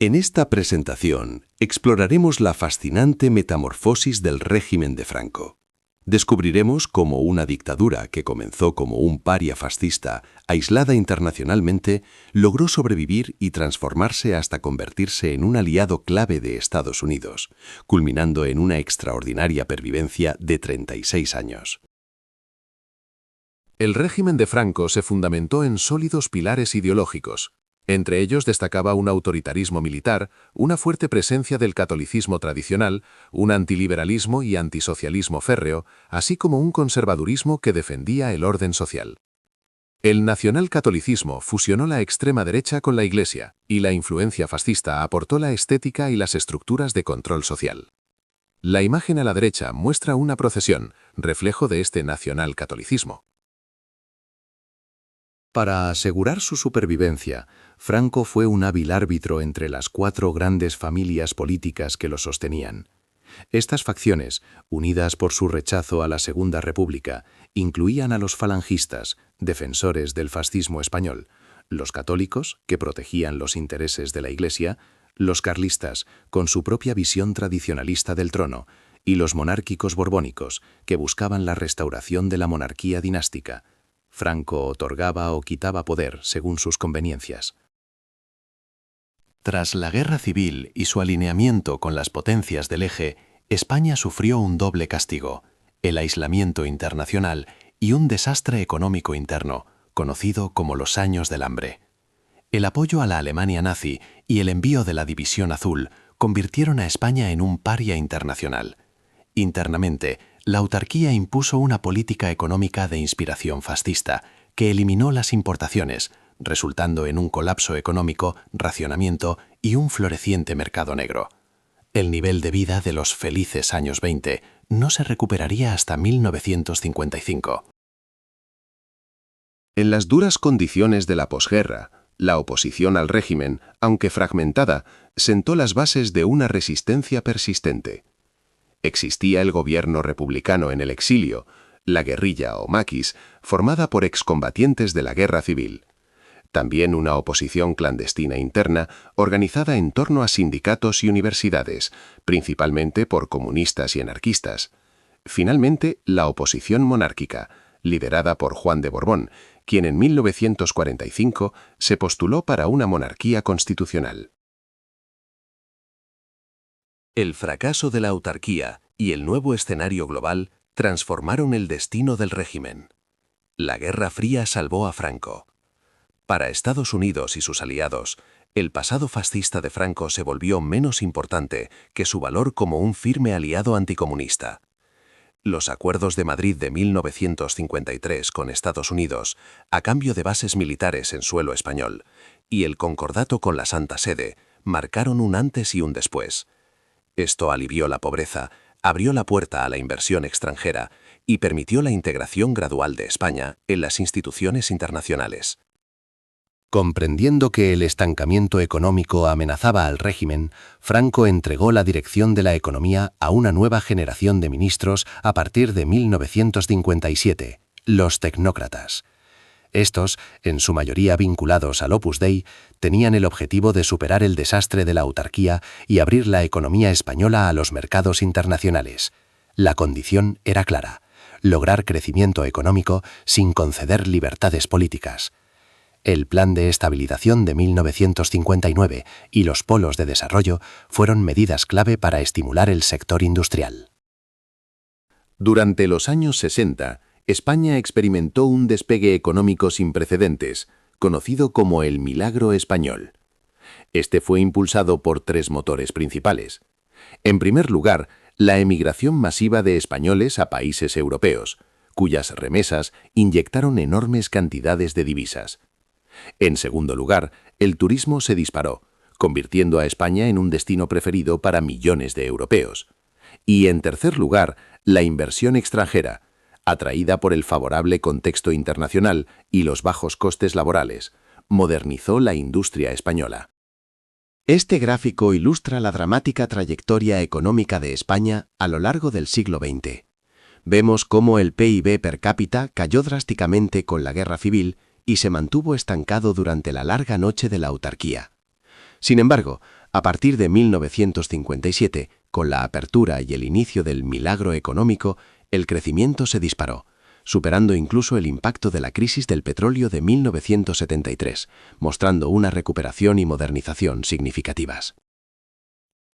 En esta presentación exploraremos la fascinante metamorfosis del régimen de Franco. Descubriremos cómo una dictadura que comenzó como un paria fascista, aislada internacionalmente, logró sobrevivir y transformarse hasta convertirse en un aliado clave de Estados Unidos, culminando en una extraordinaria pervivencia de 36 años. El régimen de Franco se fundamentó en sólidos pilares ideológicos. Entre ellos destacaba un autoritarismo militar, una fuerte presencia del catolicismo tradicional, un antiliberalismo y antisocialismo férreo, así como un conservadurismo que defendía el orden social. El nacionalcatolicismo fusionó la extrema derecha con la Iglesia, y la influencia fascista aportó la estética y las estructuras de control social. La imagen a la derecha muestra una procesión, reflejo de este nacionalcatolicismo. Para asegurar su supervivencia, Franco fue un hábil árbitro entre las 4 grandes familias políticas que lo sostenían. Estas facciones, unidas por su rechazo a la Segunda República, incluían a los falangistas, defensores del fascismo español, los católicos, que protegían los intereses de la Iglesia, los carlistas, con su propia visión tradicionalista del trono, y los monárquicos borbónicos, que buscaban la restauración de la monarquía dinástica. Franco otorgaba o quitaba poder según sus conveniencias. Tras la Guerra Civil y su alineamiento con las potencias del Eje, España sufrió un doble castigo: el aislamiento internacional y un desastre económico interno, conocido como los Años del Hambre. El apoyo a la Alemania nazi y el envío de la División Azul convirtieron a España en un paria internacional. Internamente, la autarquía impuso una política económica de inspiración fascista, que eliminó las importaciones, resultando en un colapso económico, racionamiento y un floreciente mercado negro. El nivel de vida de los felices años 20 no se recuperaría hasta 1955. En las duras condiciones de la posguerra, la oposición al régimen, aunque fragmentada, sentó las bases de una resistencia persistente. Existía el gobierno republicano en el exilio, la guerrilla o maquis, formada por excombatientes de la guerra civil. También una oposición clandestina interna, organizada en torno a sindicatos y universidades, principalmente por comunistas y anarquistas. Finalmente, la oposición monárquica, liderada por Juan de Borbón, quien en 1945 se postuló para una monarquía constitucional. El fracaso de la autarquía y el nuevo escenario global transformaron el destino del régimen. La Guerra Fría salvó a Franco. Para Estados Unidos y sus aliados, el pasado fascista de Franco se volvió menos importante que su valor como un firme aliado anticomunista. Los acuerdos de Madrid de 1953 con Estados Unidos, a cambio de bases militares en suelo español, y el concordato con la Santa Sede, marcaron un antes y un después. Esto alivió la pobreza, abrió la puerta a la inversión extranjera y permitió la integración gradual de España en las instituciones internacionales. Comprendiendo que el estancamiento económico amenazaba al régimen, Franco entregó la dirección de la economía a una nueva generación de ministros a partir de 1957, los tecnócratas. Estos, en su mayoría vinculados al Opus Dei, tenían el objetivo de superar el desastre de la autarquía y abrir la economía española a los mercados internacionales. La condición era clara: lograr crecimiento económico sin conceder libertades políticas. El Plan de Estabilización de 1959 y los polos de desarrollo fueron medidas clave para estimular el sector industrial. Durante los años 60, España experimentó un despegue económico sin precedentes, conocido como el Milagro Español. Este fue impulsado por 3 motores principales. En primer lugar, la emigración masiva de españoles a países europeos, cuyas remesas inyectaron enormes cantidades de divisas. En segundo lugar, el turismo se disparó, convirtiendo a España en un destino preferido para millones de europeos. Y en tercer lugar, la inversión extranjera, atraída por el favorable contexto internacional y los bajos costes laborales, modernizó la industria española. Este gráfico ilustra la dramática trayectoria económica de España a lo largo del siglo XX. Vemos cómo el PIB per cápita cayó drásticamente con la Guerra Civil y se mantuvo estancado durante la larga noche de la autarquía. Sin embargo, A partir de 1957, con la apertura y el inicio del milagro económico, el crecimiento se disparó, superando incluso el impacto de la crisis del petróleo de 1973, mostrando una recuperación y modernización significativas.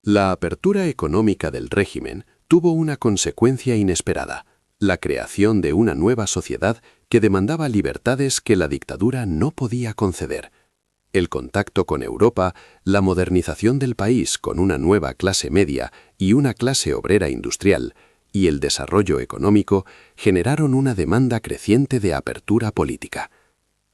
La apertura económica del régimen tuvo una consecuencia inesperada: la creación de una nueva sociedad que demandaba libertades que la dictadura no podía conceder. El contacto con Europa, la modernización del país con una nueva clase media y una clase obrera industrial, y el desarrollo económico generaron una demanda creciente de apertura política.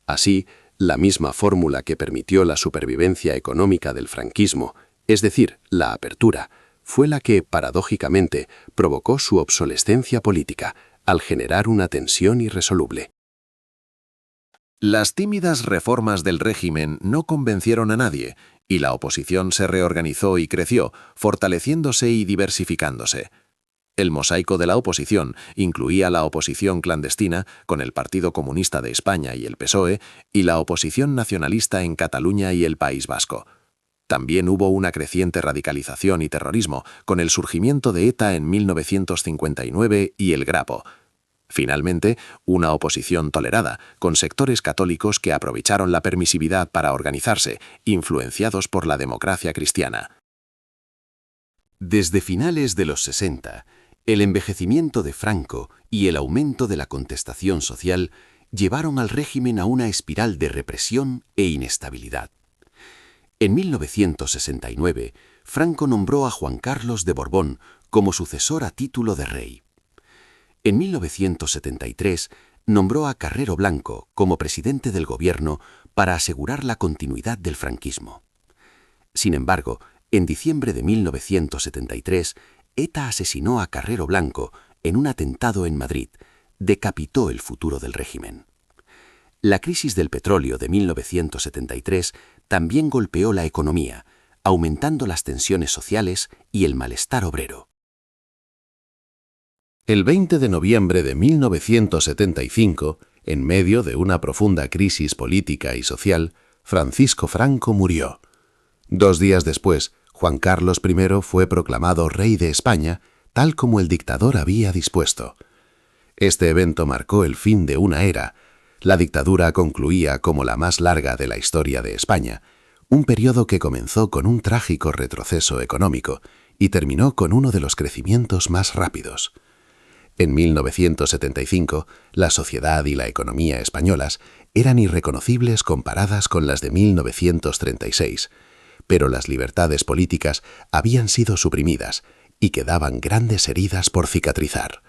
Así, la misma fórmula que permitió la supervivencia económica del franquismo, es decir, la apertura, fue la que, paradójicamente, provocó su obsolescencia política, al generar una tensión irresoluble. Las tímidas reformas del régimen no convencieron a nadie, y la oposición se reorganizó y creció, fortaleciéndose y diversificándose. El mosaico de la oposición incluía la oposición clandestina con el Partido Comunista de España y el PSOE, y la oposición nacionalista en Cataluña y el País Vasco. También hubo una creciente radicalización y terrorismo, con el surgimiento de ETA en 1959 y el Grapo. Finalmente, una oposición tolerada, con sectores católicos que aprovecharon la permisividad para organizarse, influenciados por la democracia cristiana. Desde finales de los 60, el envejecimiento de Franco y el aumento de la contestación social llevaron al régimen a una espiral de represión e inestabilidad. En 1969, Franco nombró a Juan Carlos de Borbón como sucesor a título de rey. En 1973, nombró a Carrero Blanco como presidente del gobierno para asegurar la continuidad del franquismo. Sin embargo, en diciembre de 1973, ETA asesinó a Carrero Blanco en un atentado en Madrid, decapitó el futuro del régimen. La crisis del petróleo de 1973 también golpeó la economía, aumentando las tensiones sociales y el malestar obrero. El 20 de noviembre de 1975, en medio de una profunda crisis política y social, Francisco Franco murió. 2 días después, Juan Carlos I fue proclamado rey de España, tal como el dictador había dispuesto. Este evento marcó el fin de una era. La dictadura concluía como la más larga de la historia de España, un periodo que comenzó con un trágico retroceso económico y terminó con uno de los crecimientos más rápidos. En 1975, la sociedad y la economía españolas eran irreconocibles comparadas con las de 1936, pero las libertades políticas habían sido suprimidas y quedaban grandes heridas por cicatrizar.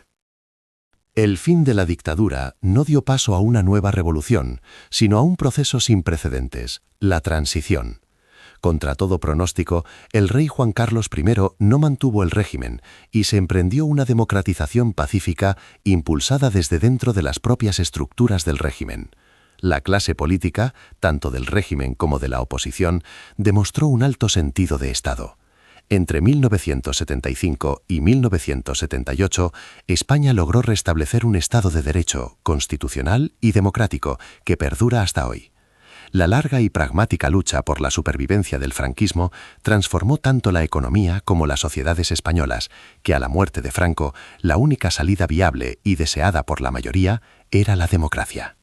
El fin de la dictadura no dio paso a una nueva revolución, sino a un proceso sin precedentes, la transición. Contra todo pronóstico, el rey Juan Carlos I no mantuvo el régimen y se emprendió una democratización pacífica impulsada desde dentro de las propias estructuras del régimen. La clase política, tanto del régimen como de la oposición, demostró un alto sentido de Estado. Entre 1975 y 1978, España logró restablecer un Estado de Derecho, constitucional y democrático, que perdura hasta hoy. La larga y pragmática lucha por la supervivencia del franquismo transformó tanto la economía como las sociedades españolas, que a la muerte de Franco, la única salida viable y deseada por la mayoría era la democracia.